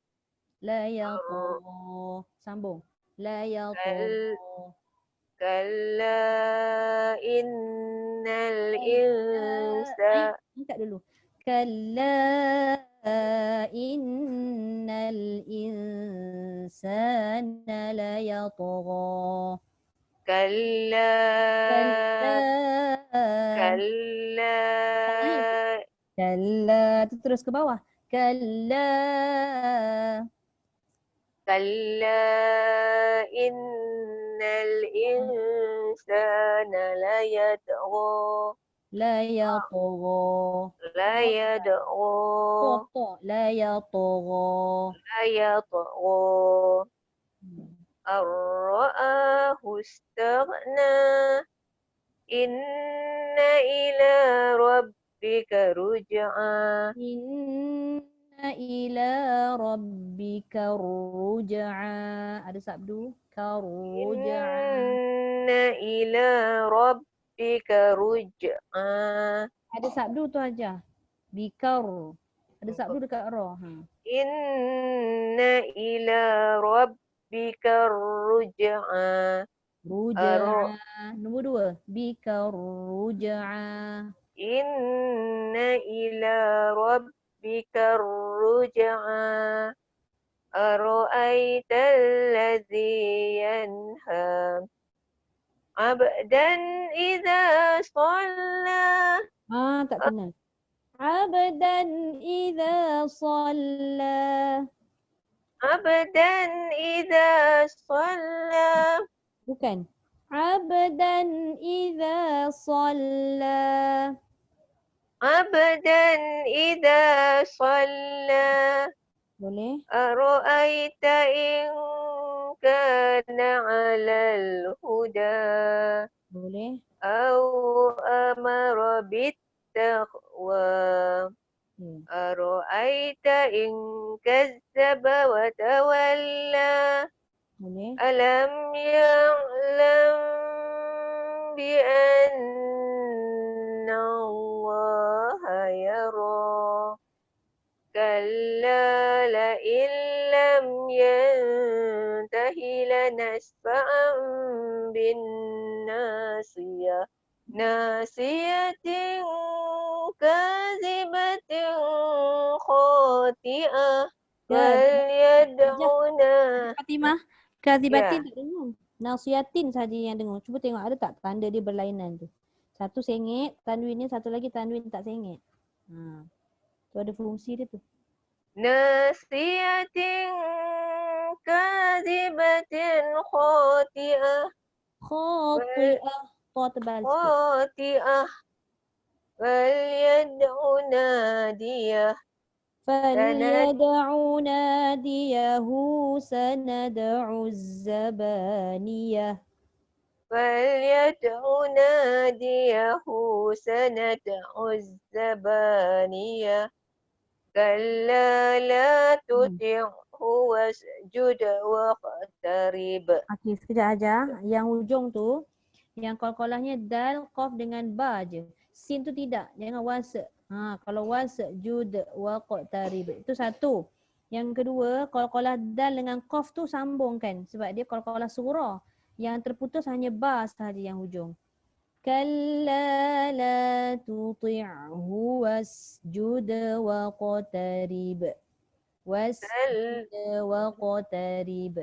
La yatgha. Sambung. La yatgha. Kalla innal insana. Angkat dulu. Kalla innal insana la yatgha. Kalla tu terus ke bawah. Kalla innal insana la yatgha. La yatgha. La yatgha. Ar-ra'ahu istaghna. Inna ila rabbika ruj'a. Inna ila rabbika ruj'a. Ada sabdu? Karuj'a. Inna ila rabbika ruj'a. Ada sabdu tu aja. Bikar. Ada sabdu dekat ra. Inna ila rabbika ruj'a. Ruj'a. Nombor 2. Bikar ruj'a. Inna ila rabbika ruj'a. Ara'aita alladhi yanha 'abdan idza shalla. Tak kena. Abdan idza shalla. Abdan idza shalla. Bukan. Abdan idza shalla. Abdan idza shalla. Boleh? Ara'aita in kana 'alal huda. Boleh? Au amara bittaqwa. Hmm. Ara'aita in kazzaba wa tawalla. Boleh? Alam ya'lam bi anna Allah yara. Kalla la illam yantahi lanasfa'an bin nasiyah. Nasiyatin kazibatin khati'ah. Wal yad'una. Fatimah, kazibatin tak dengar. Nasiyatin saja yang dengar. Cuba tengok ada tak tanda dia berlainan tu. Satu sengit, tanwin ni, satu lagi tanwin tak sengit. Tu ada fungsi dia tu. Nasiyatin kazibatin khati'ah. Khati'ah. Ta tebal sikit. Khati'ah. Wal yad'u nadiyah. فليدع ناديه سندع الزبانية. فليدع ناديه سندع الزبانية. كلا لا تطعه واسجد واقترب. Okey, sekejap aja. Yang hujung tu, yang qalqalahnya dal, qaf dengan ba je. Sin tu tidak, jangan wasa. Kalau wasa jud wa qtarib itu satu. Yang kedua, qalqalah dal dengan qaf tu sambungkan sebab dia qalqalah surah. Yang terputus hanya ba sahaja yang hujung. Kalla la tuti'hu wasjud wa qtarib. Wasjud wa qtarib.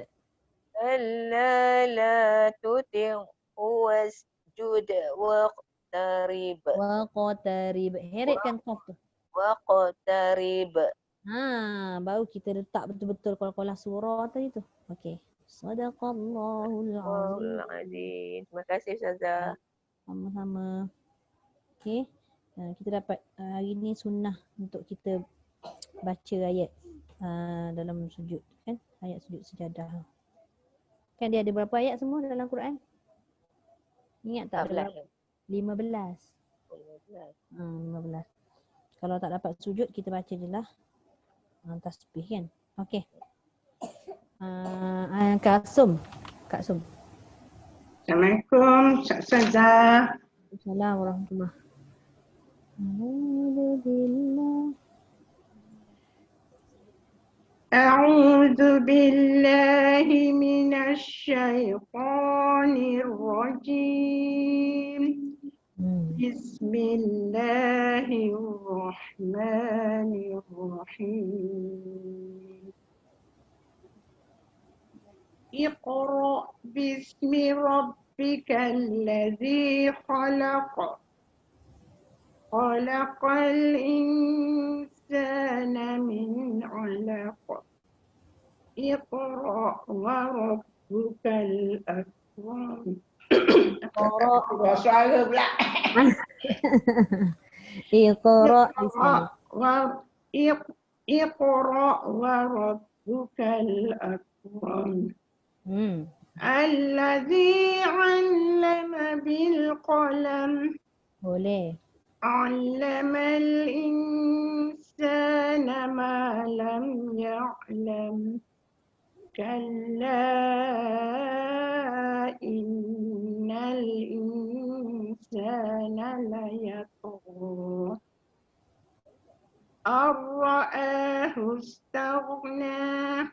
كلا لا تطعه واسجد واقترب. Waqtarib. Heretkan qaf tu. واقترب. Baru kita letak betul-betul qalqalah surah tadi tu. Okey. Sadaqallahul azim. Azim. Terima kasih Ustazah. Sama-sama. Okey. Kita dapat hari ni sunnah untuk kita baca ayat dalam sujud kan? Ayat sujud sejadah. Kan dia ada berapa ayat semua dalam Quran? Ingat tak? 15. 15. Kalau tak dapat sujud, kita baca je lah. Tasbih kan? Okey. Kak Sum. Assalamualaikum, Ustazah. Assalamualaikum warahmatullahi wabarakatuh. أعوذ بالله من الشيطان الرجيم. بسم الله الرحمن الرحيم. اقرأ باسم ربك الذي خلق. خلق الإنسان من علق. اقرأ وربك الأكرم. Suara pula. Iqra. Iqra wa rabbukal akram. Alladhi 'allama bil qalam. Boleh. 'Allamal insana ma lam ya'lam. Kalla innal insana layatgha. Ar-ra'ahu istaghna.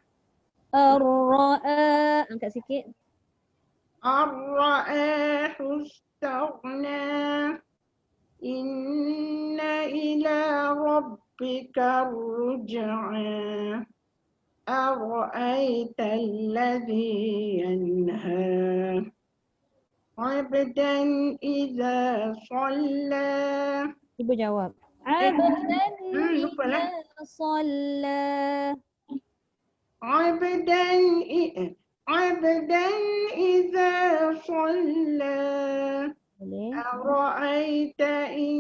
Ar-ra'a. Angkat sikit. Ar-ra'ahu istaghna. Inna ila rabbika ruj'a. أرأيت الذي ينهى عبدا إذا صلى. Ibu jawab. Abdan idza shalla. عبدا عبدا إذا صلى Boleh. أرأيت إن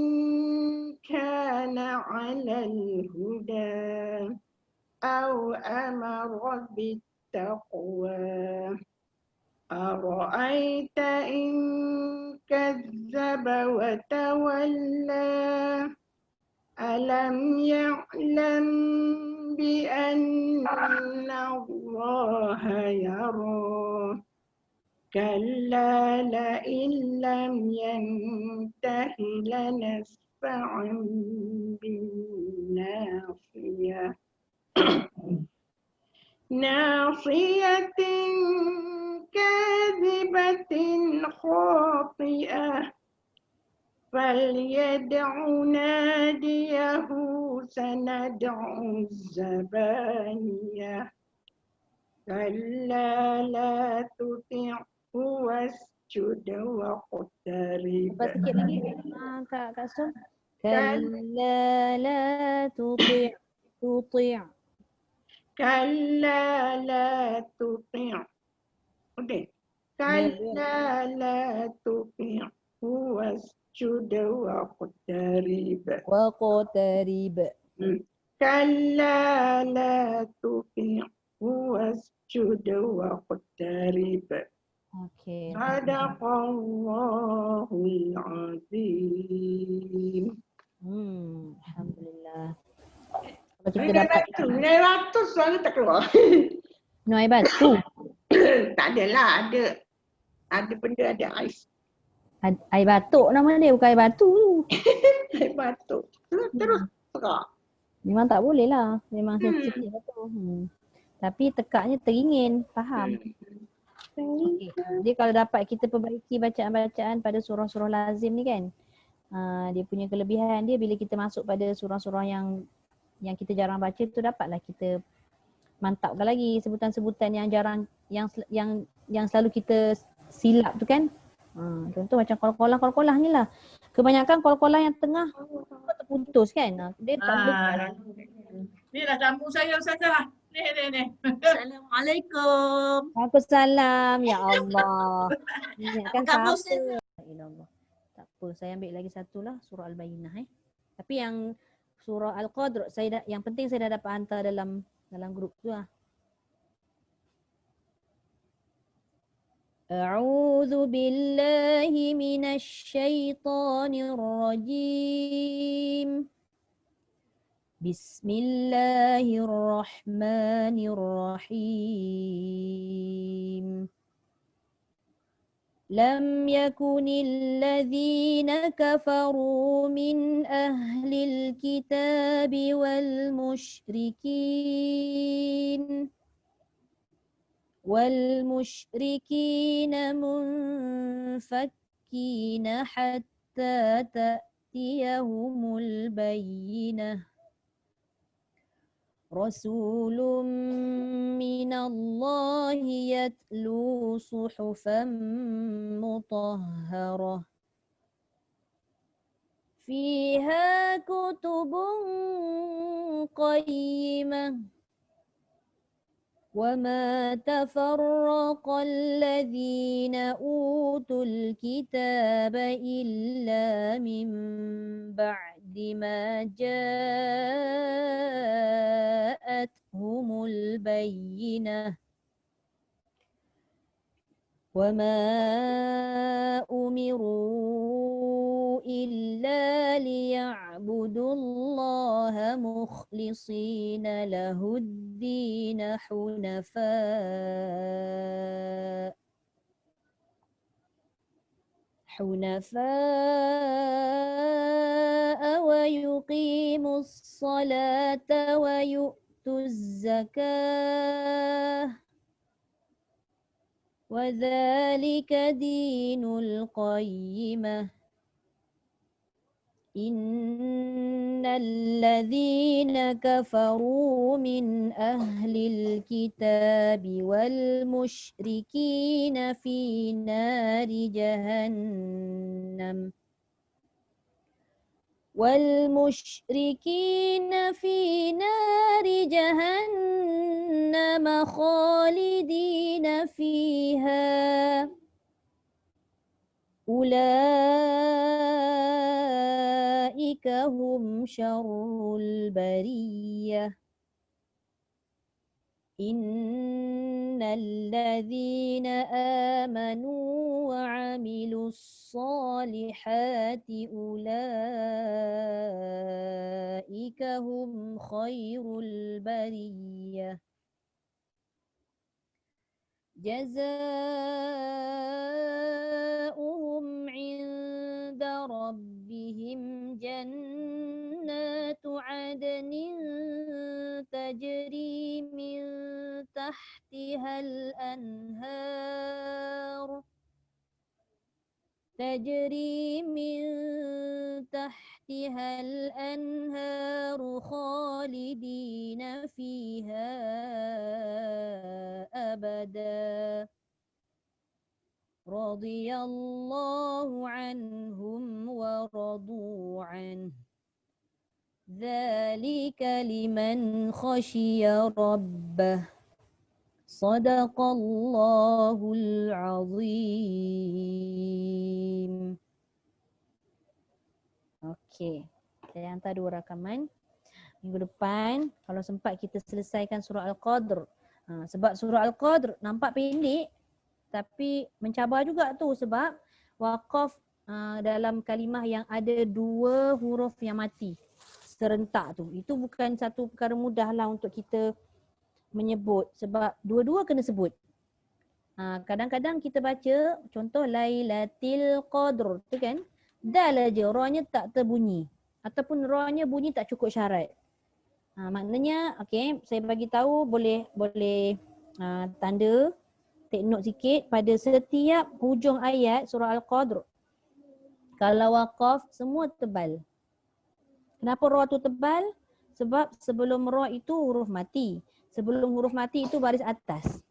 كان على الهدى أو أمر بالتقوى أرأيت إن كذب وتولى ألم يعلم بأن الله يرى كلا لئن لم ينته لنسفعا بالناصية ناصية كاذبة خاطئة فليدع ناديه سندع الزبانية كلا لا تطعه واسجد واقترب. Lepas sikit lagi. Kak Sun. Kalla la tuti'. كلا لا تطع Okey. كلا لا تطع واسجد واقترب. Waqtarib. كلا لا تطع واسجد واقترب. Okey. صدق الله العظيم. Alhamdulillah. Kalau kita dapat Nilai ratus suara tak keluar. Nuai batu. Tak adalah, ada benda ada ais. Air batuk nama dia, bukan air batu tu. Air batuk. Terus terak. Memang tak boleh lah. Memang sensitif tu. Tapi tekaknya teringin. Faham? Okay. Dia kalau dapat kita perbaiki bacaan-bacaan pada surah-surah lazim ni kan. Dia punya kelebihan dia bila kita masuk pada surah-surah yang kita jarang baca tu dapatlah kita mantapkan lagi sebutan-sebutan yang jarang yang selalu kita silap tu kan. Contoh macam qalqalah ni lah. Kebanyakan qalqalah yang tengah terputus kan. Dia tak boleh. Ni dah sambung saya Ustazah. Ni. Assalamualaikum. Waalaikumsalam. Ya Allah. Ingatkan Apa khabar, siapa? Allah. Tak apa, saya ambil lagi satu lah surah Al-Bayyinah Tapi yang surah Al-Qadr yang penting saya dah dapat hantar dalam grup tu lah. A'udzu billahi minasy syaithanir rajim. Bismillahirrahmanirrahim. Lam yakunil ladzina kafaru min ahlil kitabi wal musyrikin munfakkina hatta ta'tiyahumul bayyinah. Rasulun minallahi yatlu suhufan mutahharah fiha kutubun qayyimah wa ma tafarraqa alladhina utul kitaba illa min ba'di ma ja'athumul bayyinah wa ma umiru illa liya'budullaha mukhlishina lahud-din حنفاء ويقيموا الصلاة ويؤتوا الزكاة وذلك دين القيمة إن الذين كفروا من أهل الكتاب والمشركين في نار جهنم والمشركين في نار جهنم خالدين فيها أولئك هم شر البرية إن الذين آمنوا وعملوا الصالحات أولئك هم خير البرية جزاؤهم عند ربهم جنات عدن تجري من تحتها الأنهار خالدين فيها أبدا رضي الله عنهم ورضوا عنه ذلك لمن خشي ربه صدق الله العظيم. Okey, saya hantar 2 rakaman. Minggu depan kalau sempat kita selesaikan surah Al-Qadr. Sebab surah Al-Qadr nampak pendek tapi mencabar juga tu sebab waqaf dalam kalimah yang ada 2 huruf yang mati serentak tu. Itu bukan satu perkara mudah lah untuk kita menyebut sebab dua-dua kena sebut. Kadang-kadang kita baca contoh Lailatul Qadr tu kan, dal aja ra-nya tak terbunyi ataupun ra-nya bunyi tak cukup syarat. Maknanya okey, saya bagi tahu boleh tanda take note sikit pada setiap hujung ayat surah Al-Qadr. Kalau waqaf semua tebal. Kenapa ra tu tebal? Sebab sebelum ra itu huruf mati. Sebelum huruf mati itu baris atas.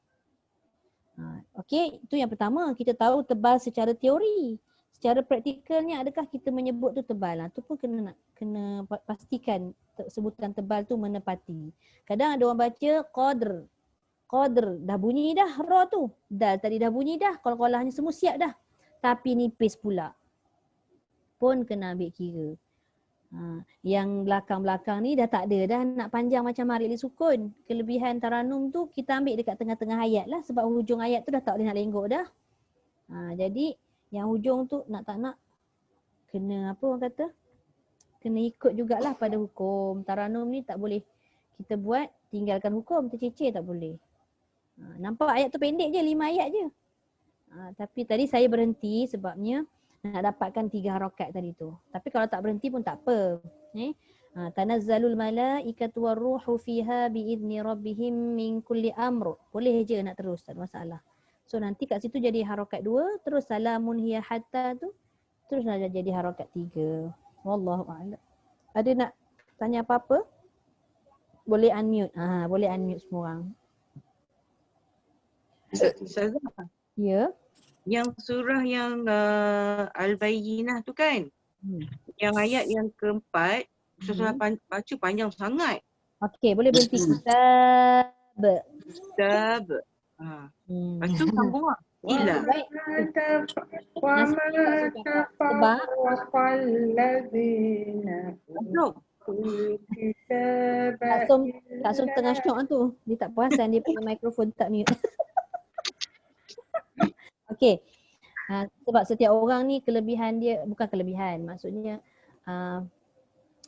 Okey, itu yang pertama. Kita tahu tebal secara teori. Secara praktikalnya adakah kita menyebut tu tebal? Itu pun kena pastikan sebutan tebal tu menepati. Kadang ada orang baca qadr. Qadr dah bunyi dah ra tu. Dal tadi dah bunyi dah. Qalqalahnya semua siap dah. Tapi nipis pula. Pun kena ambil kira. Yang belakang-belakang ni dah tak ada dah nak panjang macam Marik Sukun. Kelebihan Taranum tu kita ambil dekat tengah-tengah ayat lah sebab hujung ayat tu dah tak boleh nak lenggok dah. Jadi yang hujung tu nak tak nak kena apa orang kata? Kena ikut jugalah pada hukum. Taranum ni tak boleh kita buat tinggalkan hukum, tercecer tak boleh. Nampak ayat tu pendek je, 5 ayat je. Tapi tadi saya berhenti sebabnya nak dapatkan 3 harakat tadi tu. Tapi kalau tak berhenti pun tak apa. Tanazzalul malaikatu warruhu fiha biizni rabbihim min kulli amr. Boleh je nak terus, tak ada masalah. So nanti kat situ jadi harakat 2, terus salamun hiya hatta tu terus nak jadi harakat 3. Wallahu a'lam. Ada nak tanya apa-apa? Boleh unmute. Boleh unmute semua orang. Ustazah, Ya. yang surah yang Al-Bayyinah tu kan, yang ayat yang keempat, Ustazah baca panjang sangat. Okey, boleh berhenti. Kitab. Lepas tu sambung lah. Ila. Baik. Kak Som tengah syok tu. Dia tak perasan dia punya mikrofon tak mute. Okey. Sebab setiap orang ni kelebihan dia, bukan kelebihan, maksudnya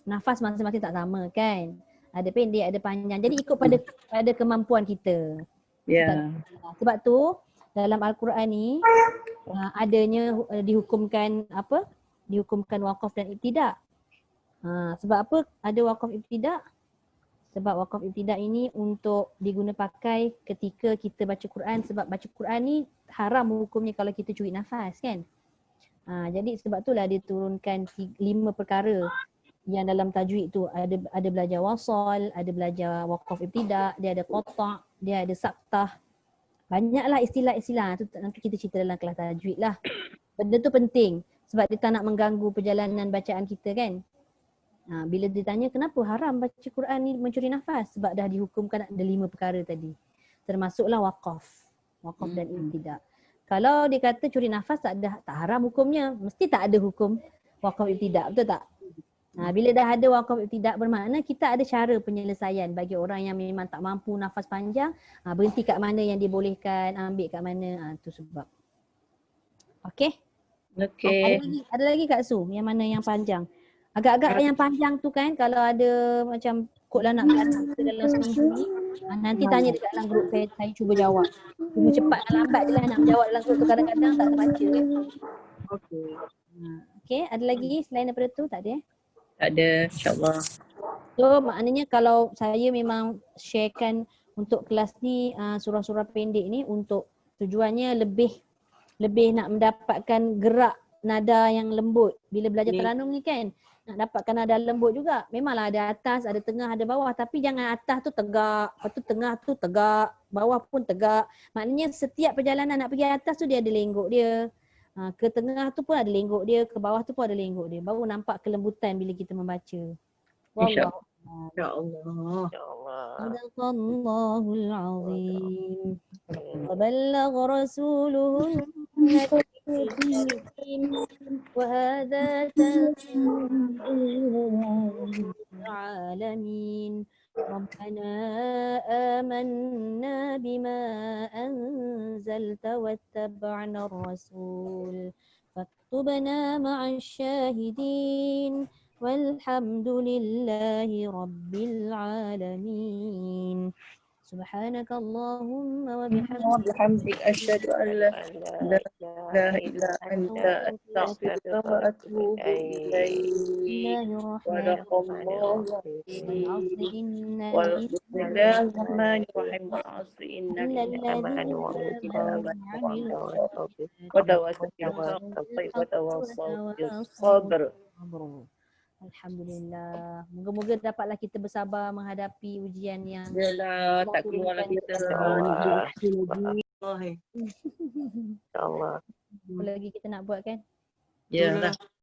nafas masing-masing tak sama kan. Ada pendek, ada panjang. Jadi ikut pada kemampuan kita. Ya. Sebab tu dalam Al-Quran ni adanya dihukumkan apa? Dihukumkan waqaf dan ibtidak. Sebab apa ada waqaf ibtidak? Sebab waqaf ibtidak ini untuk diguna pakai ketika kita baca Quran, sebab baca Quran ni haram hukumnya kalau kita curi nafas kan. Jadi sebab itulah dia turunkan 5 perkara yang dalam tajwid tu ada belajar wasal, ada belajar waqaf ibtidak, dia ada qata', dia ada sabtah. Banyaklah istilah-istilah tu nanti kita cerita dalam kelas tajwid lah. Benda tu penting sebab dia tak nak mengganggu perjalanan bacaan kita kan. Bila ditanya kenapa haram baca Quran ni mencuri nafas, sebab dah dihukumkan ada 5 perkara tadi. Termasuklah wakaf dan ibtidak. Kalau dia kata curi nafas tak haram hukumnya, mesti tak ada hukum wakaf ibtidak, betul tak? Bila dah ada wakaf ibtidak bermakna kita ada cara penyelesaian bagi orang yang memang tak mampu nafas panjang, berhenti kat mana yang dibolehkan, ambil kat mana, tu sebab. Okey? Okey. Ada lagi Kak Su, yang mana yang panjang? Agak-agak yang panjang tu kan, kalau ada macam kot lah nak ke dalam seminggu ni, nanti tanya dekat dalam grup saya cuba jawab. Cuma cepat dan lambat je lah nak menjawab dalam grup tu, kadang-kadang tak terbaca kan. Okey, ada lagi selain daripada tu? Tak ada? Tak ada, insyaAllah. So maknanya kalau saya memang sharekan untuk kelas ni surah-surah pendek ni untuk tujuannya lebih nak mendapatkan gerak nada yang lembut. Bila belajar Taranum ni kan nak dapatkan nada lembut juga. Memanglah ada atas, ada tengah, ada bawah, tapi jangan atas tu tegak, lepas tu tengah tu tegak, bawah pun tegak. Maknanya setiap perjalanan nak pergi atas tu dia ada lenggok dia. Ke tengah tu pun ada lenggok dia, ke bawah tu pun ada lenggok dia. Baru nampak kelembutan bila kita membaca. Wallahu InsyaAllah. Sadaqallahul azim. Wa ballagha rasuluhu wa hadha tanzilul alamin. ربنا آمنا بما أنزلت واتبعنا الرسول فاكتبنا مع الشاهدين والحمد لله رب العالمين سبحانك اللهم وبحمدك أشهد أن لا إله إلا أنت أستغفرك وأتوب إليك. صدق الله العظيم. بسم الله الرحمن الرحيم. والعصر إن الإنسان وتواصوا بالحق وتواصوا بالصبر. Alhamdulillah. Moga-moga dapatlah kita bersabar menghadapi ujian yang Yalah, tak keluarlah kita. InsyaAllah. apa lagi kita nak buat kan? Yalah.